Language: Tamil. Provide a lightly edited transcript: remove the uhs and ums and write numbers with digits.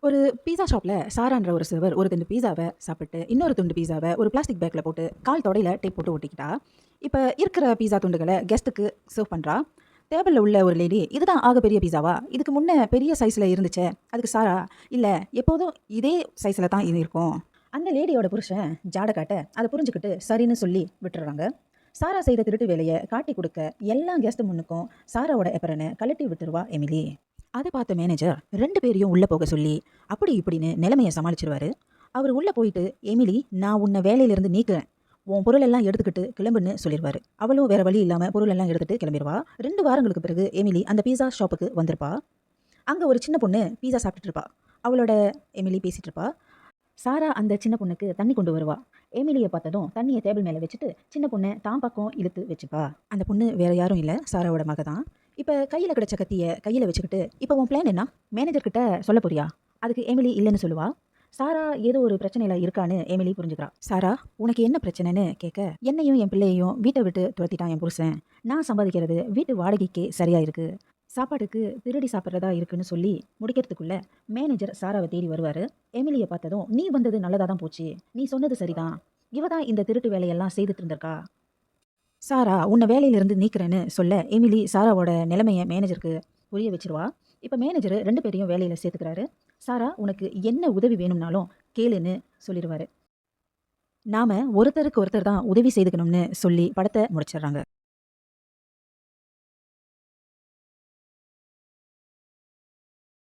ஒரு பீஸா ஷாப்ல சாரான்ற ஒரு சிறுவர் ஒரு துண்டு பீஸாவ சாப்பிட்டு, இன்னொரு துண்டு பீஸாவ ஒரு பிளாஸ்டிக் பேக்ல போட்டு, கால் தொடையில டேப் போட்டு ஒட்டிக்கிட்டா. இப்ப இருக்கிற பீஸா துண்டுகள கெஸ்ட்டுக்கு சர்வ் பண்றா. டேபிள்ல உள்ள ஒரு லேடி, "இதுதான் ஆகப்பெரிய பீஸாவா? இதுக்கு முன்ன பெரிய சைஸ்ல இருந்துச்சே." அதுக்கு சாரா, "இல்ல, எப்போதும் இதே சைஸ்ல தான் இது இருக்கும்." அந்த லேடியோட புருஷன் ஜாட காட்ட, அத புரிஞ்சுக்கிட்டு சரின்னு சொல்லி விட்டுர்றாங்க. சாரா செய்த திருட்டு வேலைய காட்டிக் குடுக்க, எல்லா கெஸ்ட் முன்னுக்கும் சாராவோட ஏப்ரன கழட்டி விட்டுருவா எமிலி. அத பார்த்த மேனேஜர் 2 பேரையும் உள்ள போக சொல்லி, அப்படி இப்படின்னு நிலைமைய சமாளிச்சுருவாரு. அவரு உள்ள போயிட்டு, "எமிலி, நான் உன்ன வேலையிலிருந்து நீக்குறேன். உன் பொருளெல்லாம் எடுத்துக்கிட்டு கிளம்புன்னு" சொல்லிருவாரு. அவளும் வேற வழி இல்லாம பொருளெல்லாம் எடுத்துட்டு கிளம்பிருவா. 2 வாரங்களுக்கு பிறகு எமிலி அந்த பீஸா ஷாப்புக்கு வந்திருப்பா. அங்க ஒரு சின்ன பொண்ணு பீஸா சாப்பிட்டுட்டு இருப்பா. அவளோட எமிலி பேசிட்டு இருப்பா. சாரா அந்த சின்ன பொண்ணுக்கு தண்ணி கொண்டு வருவா. எமிலிய பார்த்ததும் தண்ணிய டேபிள் மேல வச்சுட்டு, சின்ன பொண்ண தான் பக்கம் இழுத்து வச்சுப்பா. அந்த பொண்ணு வேற யாரும் இல்ல, சாராவோட மக தான். இப்ப கையில கிடைச்ச கத்திய கையில வச்சுக்கிட்டு, "இப்ப உன் பிளான் என்ன? மேனேஜர் கிட்ட சொல்லப் போறியா?" அதுக்கு எமிலி இல்லன்னு சொல்லுவா. சாரா ஏதோ ஒரு பிரச்சனையில இருக்கான்னு எமிலி புரிஞ்சுக்கிறா. "சாரா, உனக்கு என்ன பிரச்சனைன்னு?" கேட்க, "என்னையும் என் பிள்ளையையும் வீட்ட விட்டு துரத்திட்டான் என் புருஷன். நான் சம்பாதிக்கிறது வீட்டு வாடகைக்கே சரியா இருக்கு. சாப்பாட்டுக்கு திருடி சாப்பிட்றதா இருக்குன்னு" சொல்லி முடிக்கிறதுக்குள்ள மேனேஜர் சாராவை தேடி வருவாரு. எமிலிய பார்த்ததும், "நீ வந்தது நல்லதா தான் போச்சு. நீ சொன்னது சரிதான். இவ தான் இந்த திருட்டு வேலையெல்லாம் செய்துட்டு இருந்திருக்கா. சாரா உன்னை வேலையிலிருந்து நீக்கிறேன்னு" சொல்ல எமிலி சாராவோட நிலைமைய மேனேஜருக்கு புரிய வச்சிருவா. இப்ப மேனேஜர் 2 பேரையும் வேலையில சேர்த்துக்கிறாரு. "சாரா, உனக்கு என்ன உதவி வேணும்னாலும் கேளுன்னு" சொல்லிருவாரு. நாம ஒருத்தருக்கு ஒருத்தர் தான் உதவி செய்துக்கணும்னு சொல்லி படத்த முடிச்சிடுறாங்க.